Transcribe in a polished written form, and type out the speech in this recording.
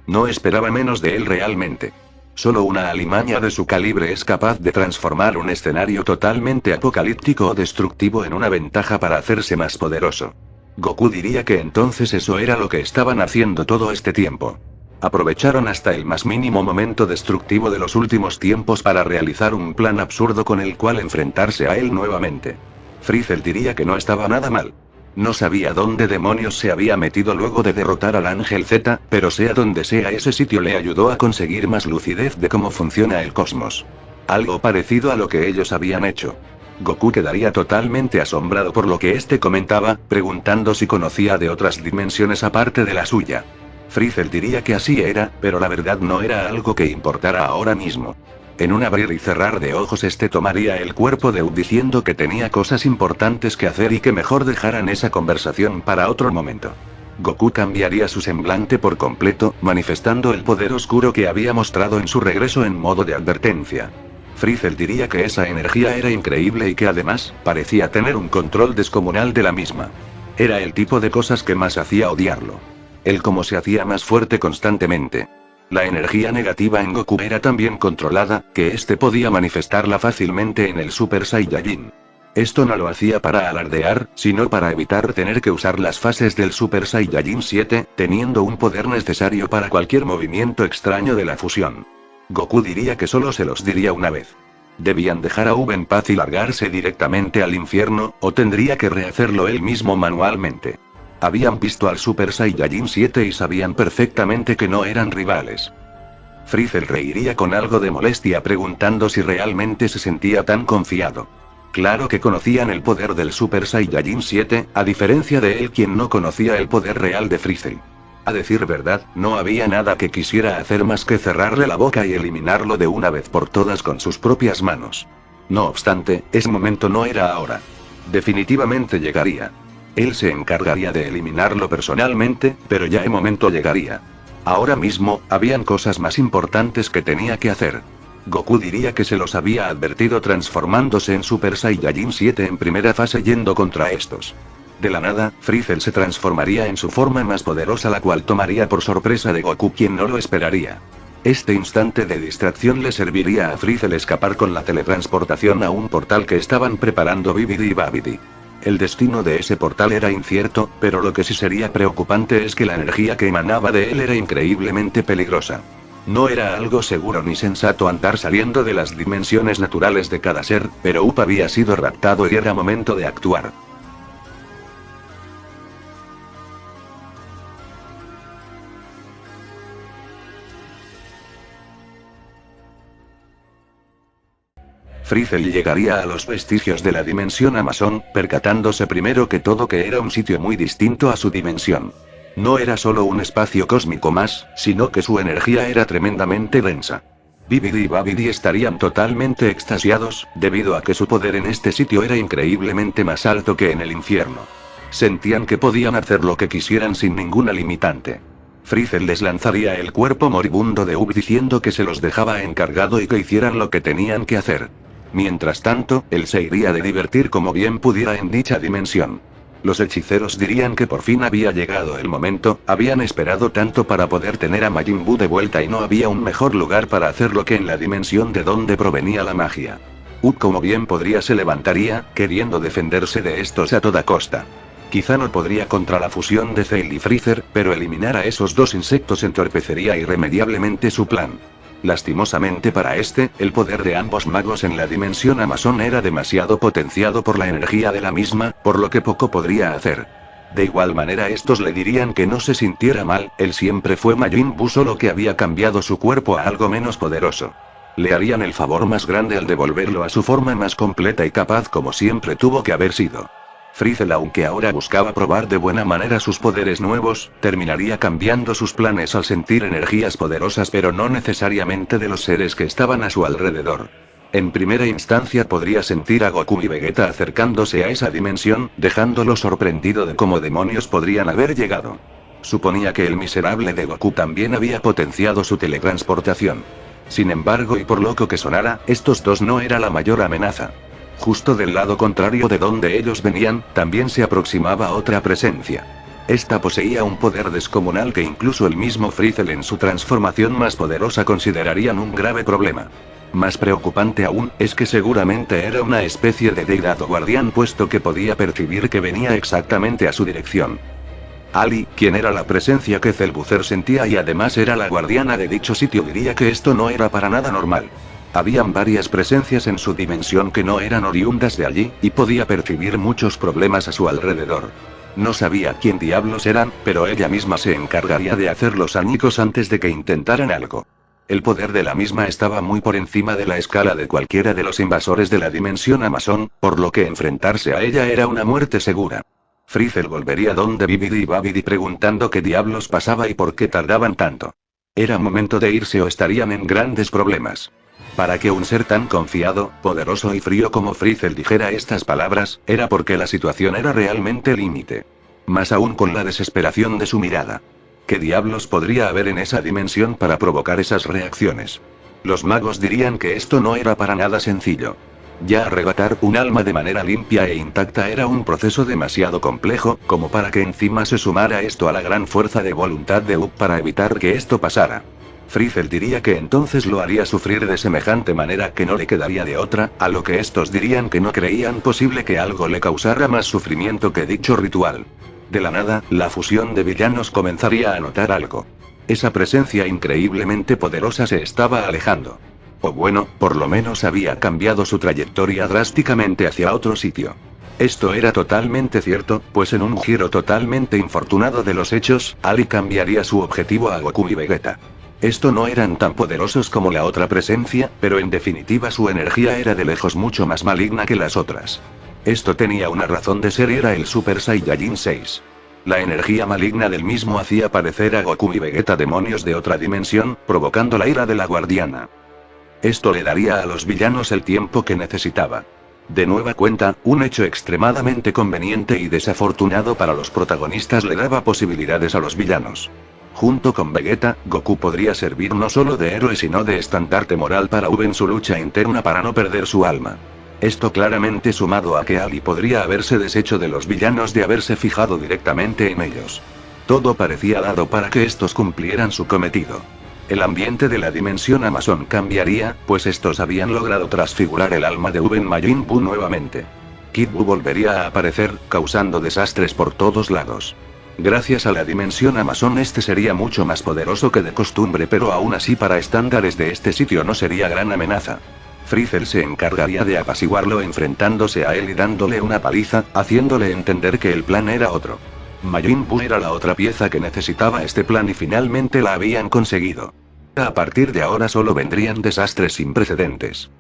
No esperaba menos de él realmente. Solo una alimaña de su calibre es capaz de transformar un escenario totalmente apocalíptico o destructivo en una ventaja para hacerse más poderoso. Goku diría que entonces eso era lo que estaban haciendo todo este tiempo. Aprovecharon hasta el más mínimo momento destructivo de los últimos tiempos para realizar un plan absurdo con el cual enfrentarse a él nuevamente. Freezer diría que no estaba nada mal. No sabía dónde demonios se había metido luego de derrotar al Ángel Z, pero sea donde sea ese sitio le ayudó a conseguir más lucidez de cómo funciona el cosmos. Algo parecido a lo que ellos habían hecho. Goku quedaría totalmente asombrado por lo que este comentaba, preguntando si conocía de otras dimensiones aparte de la suya. Freezer diría que así era, pero la verdad no era algo que importara ahora mismo. En un abrir y cerrar de ojos este tomaría el cuerpo de Up diciendo que tenía cosas importantes que hacer y que mejor dejaran esa conversación para otro momento. Goku cambiaría su semblante por completo, manifestando el poder oscuro que había mostrado en su regreso en modo de advertencia. Freezer diría que esa energía era increíble y que además, parecía tener un control descomunal de la misma. Era el tipo de cosas que más hacía odiarlo. El cómo se hacía más fuerte constantemente. La energía negativa en Goku era tan bien controlada, que este podía manifestarla fácilmente en el Super Saiyajin. Esto no lo hacía para alardear, sino para evitar tener que usar las fases del Super Saiyajin 7, teniendo un poder necesario para cualquier movimiento extraño de la fusión. Goku diría que solo se los diría una vez. Debían dejar a Ub en paz y largarse directamente al infierno, o tendría que rehacerlo él mismo manualmente. Habían visto al Super Saiyajin 7 y sabían perfectamente que no eran rivales. Freezer reiría con algo de molestia preguntando si realmente se sentía tan confiado. Claro que conocían el poder del Super Saiyajin 7, a diferencia de él quien no conocía el poder real de Freezer. A decir verdad, no había nada que quisiera hacer más que cerrarle la boca y eliminarlo de una vez por todas con sus propias manos. No obstante, ese momento no era ahora. Definitivamente llegaría. Él se encargaría de eliminarlo personalmente, pero ya el momento llegaría. Ahora mismo, habían cosas más importantes que tenía que hacer. Goku diría que se los había advertido transformándose en Super Saiyajin 7 en primera fase yendo contra estos. De la nada, Freezer se transformaría en su forma más poderosa, la cual tomaría por sorpresa de Goku quien no lo esperaría. Este instante de distracción le serviría a Freezer escapar con la teletransportación a un portal que estaban preparando Bibidi y Babidi. El destino de ese portal era incierto, pero lo que sí sería preocupante es que la energía que emanaba de él era increíblemente peligrosa. No era algo seguro ni sensato andar saliendo de las dimensiones naturales de cada ser, pero Up había sido raptado y era momento de actuar. Freezer llegaría a los vestigios de la dimensión Amazon, percatándose primero que todo que era un sitio muy distinto a su dimensión. No era solo un espacio cósmico más, sino que su energía era tremendamente densa. Bibidi y Babidi estarían totalmente extasiados, debido a que su poder en este sitio era increíblemente más alto que en el infierno. Sentían que podían hacer lo que quisieran sin ninguna limitante. Freezer les lanzaría el cuerpo moribundo de Ub diciendo que se los dejaba encargado y que hicieran lo que tenían que hacer. Mientras tanto, él se iría de divertir como bien pudiera en dicha dimensión. Los hechiceros dirían que por fin había llegado el momento, habían esperado tanto para poder tener a Majin Buu de vuelta y no había un mejor lugar para hacerlo que en la dimensión de donde provenía la magia. Up como bien podría se levantaría, queriendo defenderse de estos a toda costa. Quizá no podría contra la fusión de Cell y Freezer, pero eliminar a esos dos insectos entorpecería irremediablemente su plan. Lastimosamente para este, el poder de ambos magos en la dimensión Amazon era demasiado potenciado por la energía de la misma, por lo que poco podría hacer. De igual manera estos le dirían que no se sintiera mal, él siempre fue Majin Buu solo que había cambiado su cuerpo a algo menos poderoso. Le harían el favor más grande al devolverlo a su forma más completa y capaz como siempre tuvo que haber sido. Freezer, aunque ahora buscaba probar de buena manera sus poderes nuevos, terminaría cambiando sus planes al sentir energías poderosas pero no necesariamente de los seres que estaban a su alrededor. En primera instancia podría sentir a Goku y Vegeta acercándose a esa dimensión, dejándolo sorprendido de cómo demonios podrían haber llegado. Suponía que el miserable de Goku también había potenciado su teletransportación. Sin embargo, y por loco que sonara, estos dos no era la mayor amenaza. Justo del lado contrario de donde ellos venían, también se aproximaba otra presencia. Esta poseía un poder descomunal que incluso el mismo Frizzle en su transformación más poderosa considerarían un grave problema. Más preocupante aún, es que seguramente era una especie de deidad o guardián puesto que podía percibir que venía exactamente a su dirección. Ali, quien era la presencia que Zelbuzer sentía y además era la guardiana de dicho sitio, diría que esto no era para nada normal. Habían varias presencias en su dimensión que no eran oriundas de allí, y podía percibir muchos problemas a su alrededor. No sabía quién diablos eran, pero ella misma se encargaría de hacerlos añicos antes de que intentaran algo. El poder de la misma estaba muy por encima de la escala de cualquiera de los invasores de la dimensión Amazon, por lo que enfrentarse a ella era una muerte segura. Frizzle volvería donde Bibidi y Babidi preguntando qué diablos pasaba y por qué tardaban tanto. Era momento de irse o estarían en grandes problemas. Para que un ser tan confiado, poderoso y frío como Frizzle dijera estas palabras, era porque la situación era realmente límite. Más aún con la desesperación de su mirada. ¿Qué diablos podría haber en esa dimensión para provocar esas reacciones? Los magos dirían que esto no era para nada sencillo. Ya arrebatar un alma de manera limpia e intacta era un proceso demasiado complejo, como para que encima se sumara esto a la gran fuerza de voluntad de Up para evitar que esto pasara. Frizzle diría que entonces lo haría sufrir de semejante manera que no le quedaría de otra, a lo que estos dirían que no creían posible que algo le causara más sufrimiento que dicho ritual. De la nada, la fusión de villanos comenzaría a notar algo. Esa presencia increíblemente poderosa se estaba alejando. O bueno, por lo menos había cambiado su trayectoria drásticamente hacia otro sitio. Esto era totalmente cierto, pues en un giro totalmente infortunado de los hechos, Ali cambiaría su objetivo a Goku y Vegeta. Esto no eran tan poderosos como la otra presencia, pero en definitiva su energía era de lejos mucho más maligna que las otras. Esto tenía una razón de ser y era el Super Saiyajin 6. La energía maligna del mismo hacía parecer a Goku y Vegeta demonios de otra dimensión, provocando la ira de la guardiana. Esto le daría a los villanos el tiempo que necesitaba. De nueva cuenta, un hecho extremadamente conveniente y desafortunado para los protagonistas le daba posibilidades a los villanos. Junto con Vegeta, Goku podría servir no solo de héroe sino de estandarte moral para Ub en su lucha interna para no perder su alma. Esto claramente sumado a que Ali podría haberse deshecho de los villanos de haberse fijado directamente en ellos. Todo parecía dado para que estos cumplieran su cometido. El ambiente de la dimensión Amazon cambiaría, pues estos habían logrado transfigurar el alma de Ub en Majin Buu nuevamente. Kid Buu volvería a aparecer, causando desastres por todos lados. Gracias a la dimensión Amazon este sería mucho más poderoso que de costumbre, pero aún así para estándares de este sitio no sería gran amenaza. Frizzle se encargaría de apaciguarlo enfrentándose a él y dándole una paliza, haciéndole entender que el plan era otro. Majin Buu era la otra pieza que necesitaba este plan y finalmente la habían conseguido. A partir de ahora solo vendrían desastres sin precedentes.